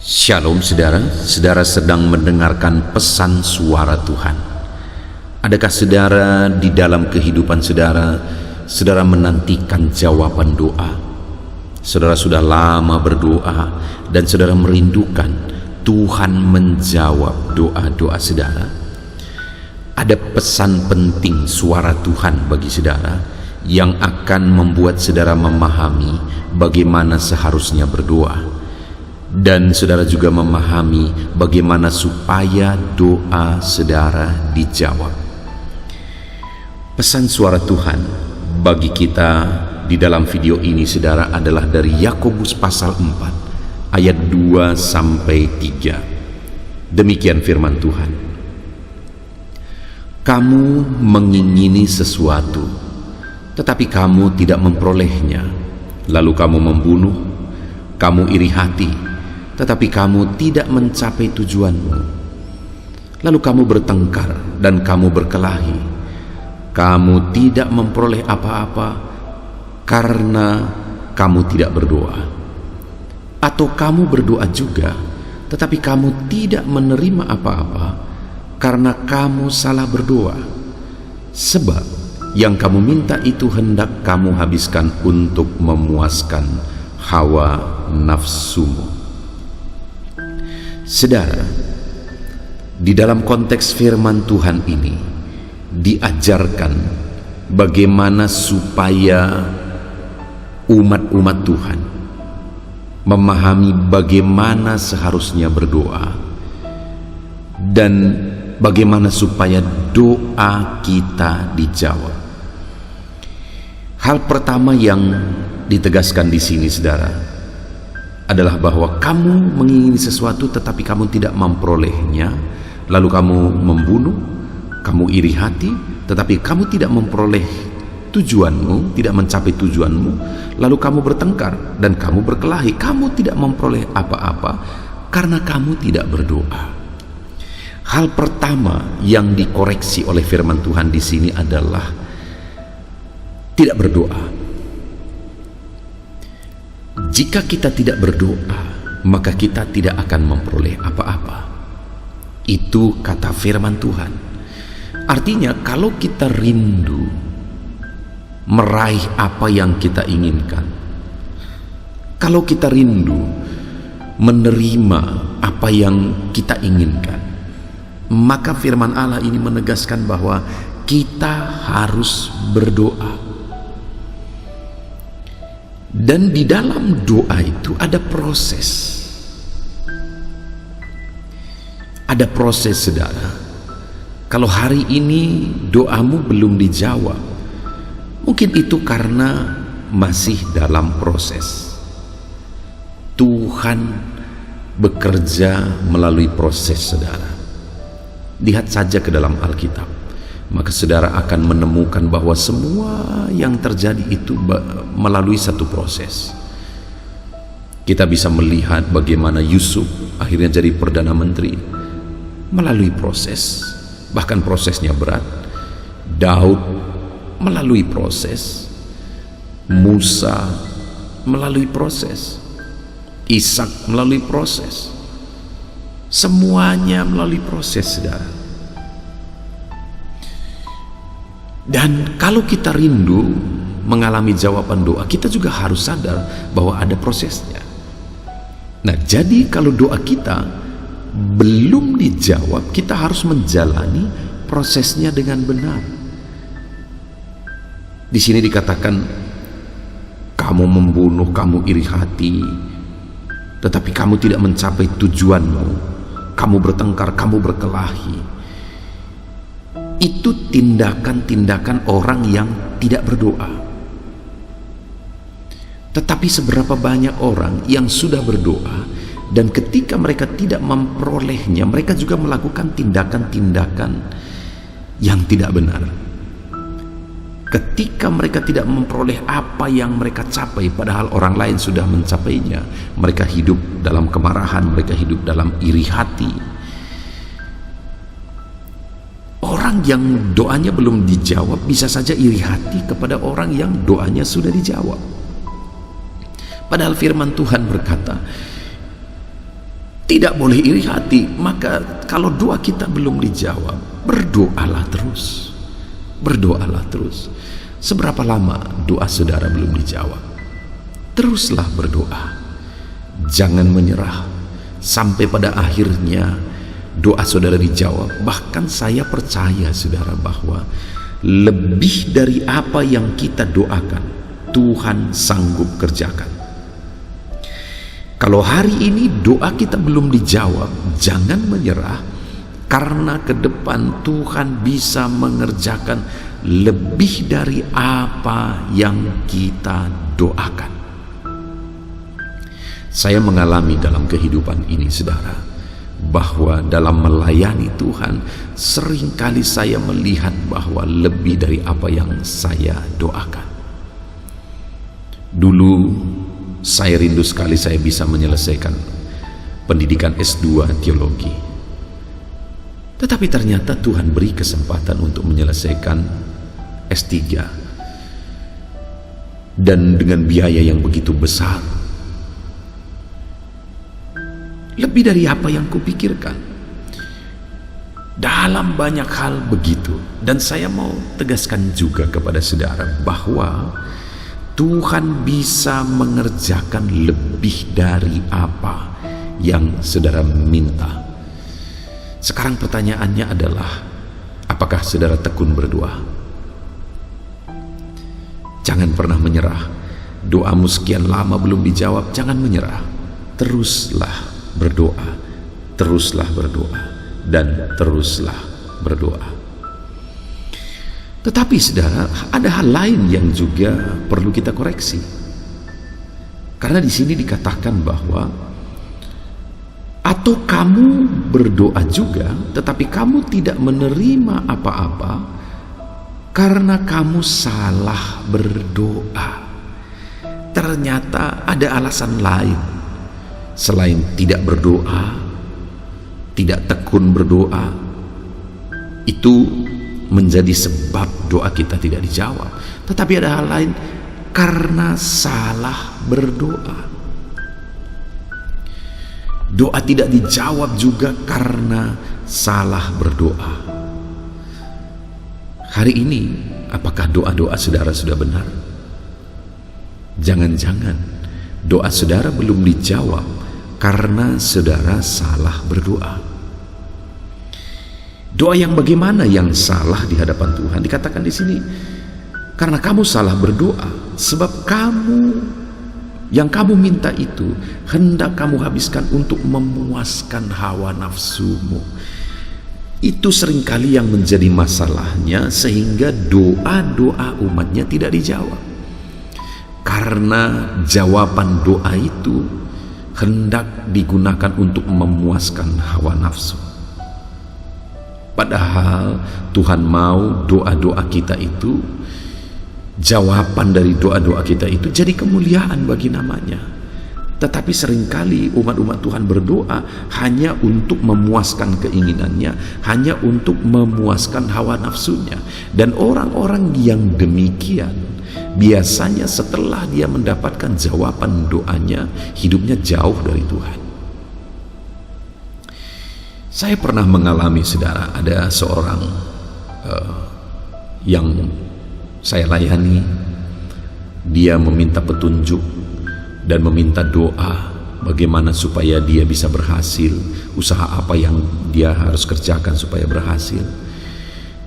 Shalom saudara, saudara sedang mendengarkan pesan suara Tuhan. Adakah saudara di dalam kehidupan saudara, saudara menantikan jawaban doa? Saudara sudah lama berdoa dan saudara merindukan Tuhan menjawab doa-doa saudara. Ada pesan penting suara Tuhan bagi saudara yang akan membuat saudara memahami bagaimana seharusnya berdoa. Dan saudara juga memahami bagaimana supaya doa saudara dijawab. Pesan suara Tuhan bagi kita di dalam video ini saudara adalah dari Yakobus pasal 4 ayat 2 sampai 3. Demikian firman Tuhan. Kamu mengingini sesuatu, tetapi kamu tidak memperolehnya. Lalu kamu membunuh, kamu iri hati, tetapi kamu tidak mencapai tujuanmu. Lalu kamu bertengkar dan kamu berkelahi. Kamu tidak memperoleh apa-apa karena kamu tidak berdoa. Atau kamu berdoa juga, tetapi kamu tidak menerima apa-apa karena kamu salah berdoa. Sebab yang kamu minta itu hendak kamu habiskan untuk memuaskan hawa nafsumu. Saudara, di dalam konteks firman Tuhan ini diajarkan bagaimana supaya umat-umat Tuhan memahami bagaimana seharusnya berdoa dan bagaimana supaya doa kita dijawab. Hal pertama yang ditegaskan di sini, saudara, adalah bahwa kamu mengingini sesuatu tetapi kamu tidak memperolehnya, lalu kamu membunuh, kamu iri hati tetapi kamu tidak memperoleh tujuanmu, tidak mencapai tujuanmu, lalu kamu bertengkar dan kamu berkelahi, kamu tidak memperoleh apa-apa karena kamu tidak berdoa. Hal pertama yang dikoreksi oleh firman Tuhan di sini adalah tidak berdoa. Jika kita tidak berdoa, maka kita tidak akan memperoleh apa-apa. Itu kata firman Tuhan. Artinya kalau kita rindu meraih apa yang kita inginkan, kalau kita rindu menerima apa yang kita inginkan, maka firman Allah ini menegaskan bahwa kita harus berdoa. Dan di dalam doa itu ada proses. Ada proses, saudara. Kalau hari ini doamu belum dijawab, mungkin itu karena masih dalam proses. Tuhan bekerja melalui proses, saudara. Lihat saja ke dalam Alkitab, maka saudara akan menemukan bahwa semua yang terjadi itu melalui satu proses. Kita bisa melihat bagaimana Yusuf akhirnya jadi Perdana Menteri melalui proses, bahkan prosesnya berat. Daud melalui proses, Musa melalui proses, Ishak melalui proses, semuanya melalui proses, saudara. Dan kalau kita rindu mengalami jawaban doa, kita juga harus sadar bahwa ada prosesnya. Nah, jadi kalau doa kita belum dijawab, kita harus menjalani prosesnya dengan benar. Di sini dikatakan, kamu membunuh, kamu iri hati, tetapi kamu tidak mencapai tujuanmu. Kamu bertengkar, kamu berkelahi. Itu tindakan-tindakan orang yang tidak berdoa. Tetapi seberapa banyak orang yang sudah berdoa dan ketika mereka tidak memperolehnya, mereka juga melakukan tindakan-tindakan yang tidak benar. Ketika mereka tidak memperoleh apa yang mereka capai padahal orang lain sudah mencapainya, mereka hidup dalam kemarahan, mereka hidup dalam iri hati. Orang yang doanya belum dijawab bisa saja iri hati kepada orang yang doanya sudah dijawab. Padahal firman Tuhan berkata, Tidak boleh iri hati. Maka kalau doa kita belum dijawab, berdoalah terus. Berdoalah terus. Seberapa lama doa saudara belum dijawab? Teruslah berdoa. Jangan menyerah sampai pada akhirnya doa saudara dijawab. Bahkan saya percaya saudara bahwa lebih dari apa yang kita doakan, Tuhan sanggup kerjakan. Kalau hari ini doa kita belum dijawab, jangan menyerah, karena ke depan Tuhan bisa mengerjakan lebih dari apa yang kita doakan. Saya mengalami dalam kehidupan ini saudara, bahwa dalam melayani Tuhan seringkali saya melihat bahwa lebih dari apa yang saya doakan. Dulu saya rindu sekali saya bisa menyelesaikan pendidikan S2 teologi. Tetapi ternyata Tuhan beri kesempatan untuk menyelesaikan S3. Dan dengan biaya yang begitu besar. Lebih dari apa yang kupikirkan. Dalam banyak hal begitu. Dan saya mau tegaskan juga kepada saudara bahwa Tuhan bisa mengerjakan lebih dari apa yang saudara minta. Sekarang pertanyaannya adalah, apakah saudara tekun berdoa? Jangan pernah menyerah. Doamu sekian lama belum dijawab, jangan menyerah. Teruslah berdoa, teruslah berdoa, dan teruslah berdoa. Tetapi saudara, ada hal lain yang juga perlu kita koreksi. Karena di sini dikatakan bahwa atau kamu berdoa juga, tetapi kamu tidak menerima apa-apa karena kamu salah berdoa. Ternyata ada alasan lain selain tidak berdoa, tidak tekun berdoa. Itu menjadi sebab doa kita tidak dijawab. Tetapi ada hal lain, karena salah berdoa. Doa tidak dijawab juga karena salah berdoa. Hari ini, apakah doa-doa saudara sudah benar? Jangan-jangan doa saudara belum dijawab karena saudara salah berdoa. Doa yang bagaimana yang salah di hadapan Tuhan? Dikatakan di sini, karena kamu salah berdoa, sebab yang kamu minta itu hendak kamu habiskan untuk memuaskan hawa nafsumu. Itu seringkali yang menjadi masalahnya, sehingga doa-doa umatnya tidak dijawab. Karena jawaban doa itu hendak digunakan untuk memuaskan hawa nafsu. Padahal Tuhan mau doa-doa kita itu, jawaban dari doa-doa kita itu jadi kemuliaan bagi namanya. Tetapi seringkali umat-umat Tuhan berdoa hanya untuk memuaskan keinginannya, hanya untuk memuaskan hawa nafsunya. Dan orang-orang yang demikian biasanya setelah dia mendapatkan jawaban doanya, hidupnya jauh dari Tuhan. Saya pernah mengalami saudara, ada seorang yang saya layani, dia meminta petunjuk dan meminta doa bagaimana supaya dia bisa berhasil, usaha apa yang dia harus kerjakan supaya berhasil.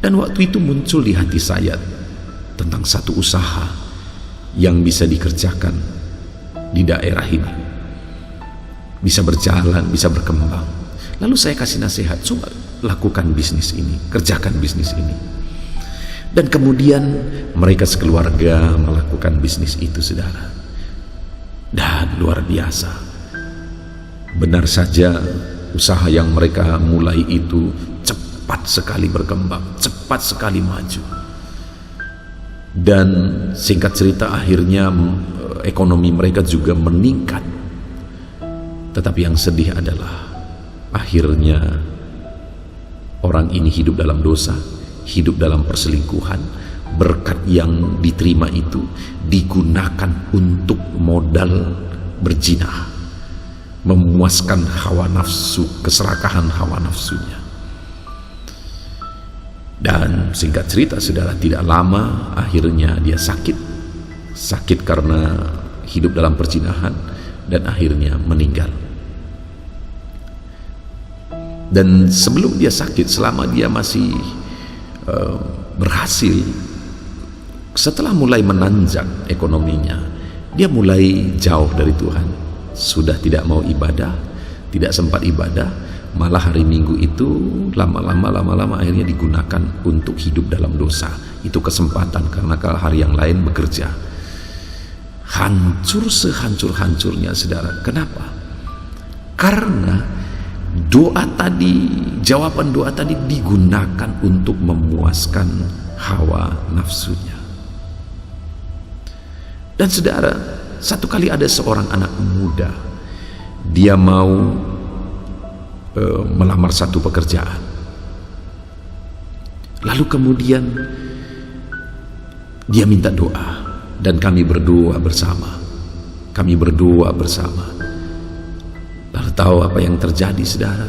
Dan waktu itu muncul di hati saya tentang satu usaha yang bisa dikerjakan di daerah ini, bisa berjalan, bisa berkembang. Lalu saya kasih nasihat, coba lakukan bisnis ini, kerjakan bisnis ini. Dan kemudian mereka sekeluarga melakukan bisnis itu saudara. Dan luar biasa. Benar saja usaha yang mereka mulai itu cepat sekali berkembang, cepat sekali maju. Dan singkat cerita akhirnya ekonomi mereka juga meningkat. Tetapi yang sedih adalah akhirnya orang ini hidup dalam dosa, hidup dalam perselingkuhan. Berkat yang diterima itu digunakan untuk modal berzinah. memuaskan hawa nafsu, keserakahan hawa nafsunya. Dan singkat cerita saudara, tidak lama akhirnya dia sakit karena hidup dalam perzinahan dan akhirnya meninggal. Dan sebelum dia sakit, selama dia masih berhasil, setelah mulai menanjak ekonominya, dia mulai jauh dari Tuhan, sudah tidak mau ibadah, tidak sempat ibadah, malah hari Minggu itu lama-lama akhirnya digunakan untuk hidup dalam dosa. Itu kesempatan, karena kalau hari yang lain bekerja. Hancur sehancur-hancurnya saudara. Kenapa? Karena doa tadi, jawaban doa tadi digunakan untuk memuaskan hawa nafsunya. Dan saudara, satu kali ada seorang anak muda, dia mau melamar satu pekerjaan. Lalu kemudian dia minta doa, dan kami berdoa bersama. Lalu tahu apa yang terjadi saudara?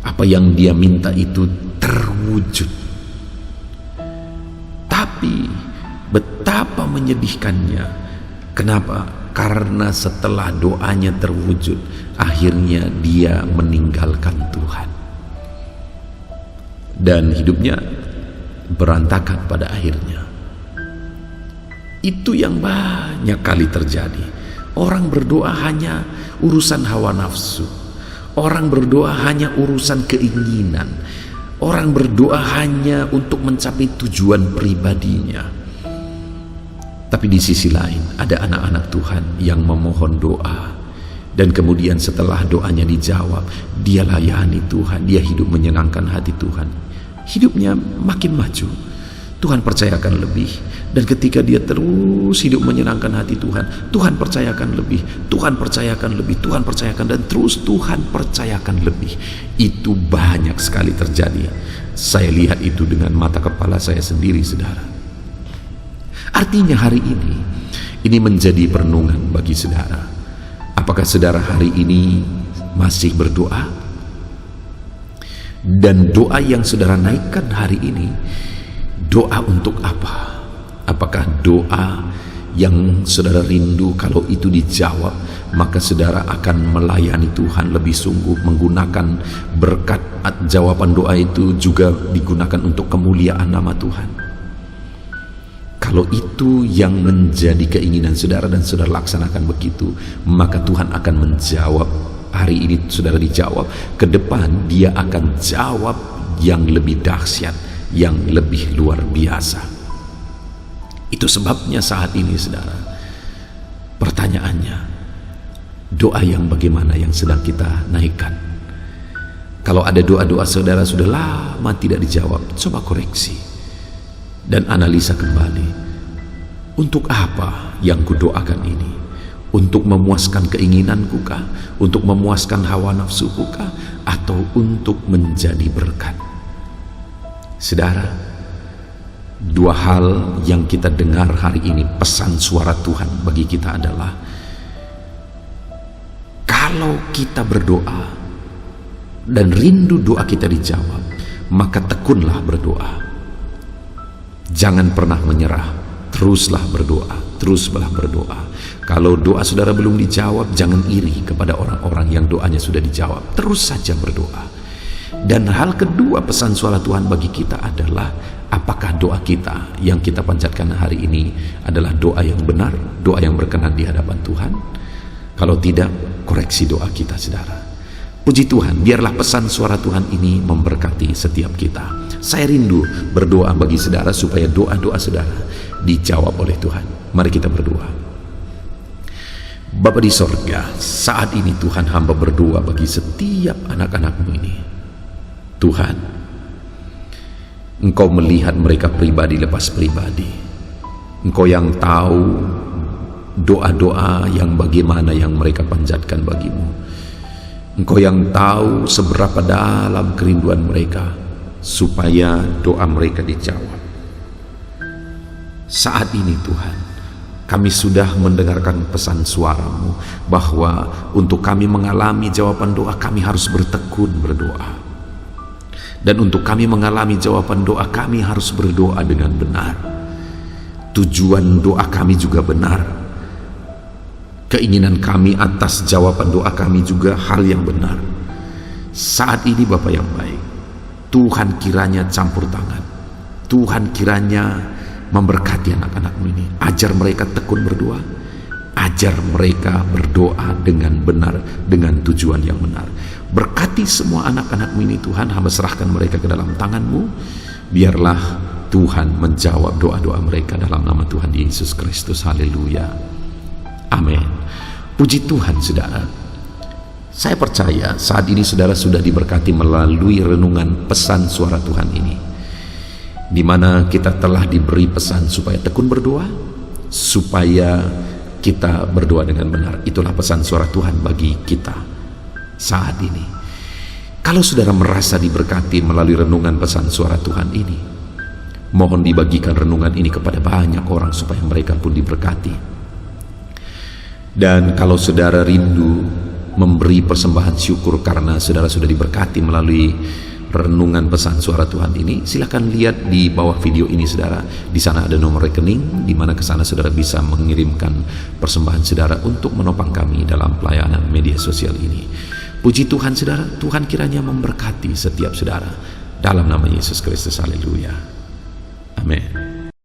Apa yang dia minta itu terwujud. Tapi betapa menyedihkannya. Kenapa? Karena setelah doanya terwujud, akhirnya dia meninggalkan Tuhan. Dan hidupnya berantakan pada akhirnya. Itu yang banyak kali terjadi. Orang berdoa hanya urusan hawa nafsu. Orang berdoa hanya urusan keinginan. Orang berdoa hanya untuk mencapai tujuan pribadinya. Tapi di sisi lain ada anak-anak Tuhan yang memohon doa, dan kemudian setelah doanya dijawab, dia layani Tuhan, dia hidup menyenangkan hati Tuhan, hidupnya makin maju, Tuhan percayakan lebih. Dan ketika dia terus hidup menyenangkan hati Tuhan, Tuhan percayakan lebih, Tuhan percayakan lebih, Tuhan percayakan, dan terus Tuhan percayakan lebih. Itu banyak sekali terjadi. Saya lihat itu dengan mata kepala saya sendiri saudara. Artinya hari ini menjadi perenungan bagi saudara. Apakah saudara hari ini masih berdoa? Dan doa yang saudara naikkan hari ini, doa untuk apa? Apakah doa yang saudara rindu kalau itu dijawab, maka saudara akan melayani Tuhan lebih sungguh, menggunakan berkat jawaban doa itu juga digunakan untuk kemuliaan nama Tuhan? Kalau itu yang menjadi keinginan saudara dan saudara laksanakan begitu, maka Tuhan akan menjawab. Hari ini saudara dijawab, ke depan dia akan jawab yang lebih dahsyat, yang lebih luar biasa. Itu sebabnya saat ini saudara, pertanyaannya, doa yang bagaimana yang sedang kita naikkan? Kalau ada doa-doa saudara sudah lama tidak dijawab, coba koreksi dan analisa kembali. Untuk apa yang kudoakan ini? Untuk memuaskan keinginanku kah? Untuk memuaskan hawa nafsuku kah? Atau untuk menjadi berkat? Saudara, dua hal yang kita dengar hari ini, pesan suara Tuhan bagi kita adalah, kalau kita berdoa dan rindu doa kita dijawab, maka tekunlah berdoa. Jangan pernah menyerah, teruslah berdoa. Kalau doa saudara belum dijawab, jangan iri kepada orang-orang yang doanya sudah dijawab. Terus saja berdoa. Dan hal kedua, pesan suara Tuhan bagi kita adalah, apakah doa kita yang kita panjatkan hari ini adalah doa yang benar, doa yang berkenan di hadapan Tuhan? Kalau tidak, koreksi doa kita saudara. Puji Tuhan, biarlah pesan suara Tuhan ini memberkati setiap kita. Saya rindu berdoa bagi saudara supaya doa-doa saudara dijawab oleh Tuhan. Mari kita berdoa. Bapa di sorga, saat ini Tuhan, hamba berdoa bagi setiap anak-anak-Mu ini. Tuhan, Engkau melihat mereka pribadi lepas pribadi. Engkau yang tahu doa-doa yang bagaimana yang mereka panjatkan bagi-Mu. Engkau yang tahu seberapa dalam kerinduan mereka supaya doa mereka dijawab. Saat ini Tuhan, Kami sudah mendengarkan pesan suara-Mu bahwa untuk kami mengalami jawaban doa, kami harus bertekun berdoa. Dan untuk kami mengalami jawaban doa, kami harus berdoa dengan benar. Tujuan doa kami juga benar. Keinginan kami atas jawaban doa kami juga hal yang benar. Saat ini Bapa yang baik, Tuhan kiranya campur tangan. Tuhan kiranya memberkati anak-anak-Mu ini. Ajar mereka tekun berdoa. Ajar mereka berdoa dengan benar, dengan tujuan yang benar. Berkati semua anak-anak-Mu ini Tuhan. Hamba serahkan mereka ke dalam tangan-Mu. Biarlah Tuhan menjawab doa-doa mereka dalam nama Tuhan Yesus Kristus. Haleluya. Amin. Puji Tuhan saudara. Saya percaya saat ini saudara sudah diberkati melalui renungan pesan suara Tuhan ini, di mana kita telah diberi pesan supaya tekun berdoa, supaya kita berdoa dengan benar. Itulah pesan suara Tuhan bagi kita saat ini. Kalau saudara merasa diberkati melalui renungan pesan suara Tuhan ini, mohon dibagikan renungan ini kepada banyak orang supaya mereka pun diberkati. Dan kalau saudara rindu memberi persembahan syukur karena saudara sudah diberkati melalui renungan pesan suara Tuhan ini, silakan lihat di bawah video ini saudara. Di sana ada nomor rekening di mana ke sana saudara bisa mengirimkan persembahan saudara untuk menopang kami dalam pelayanan media sosial ini. Puji Tuhan saudara, Tuhan kiranya memberkati setiap saudara dalam nama Yesus Kristus. Haleluya. Amin.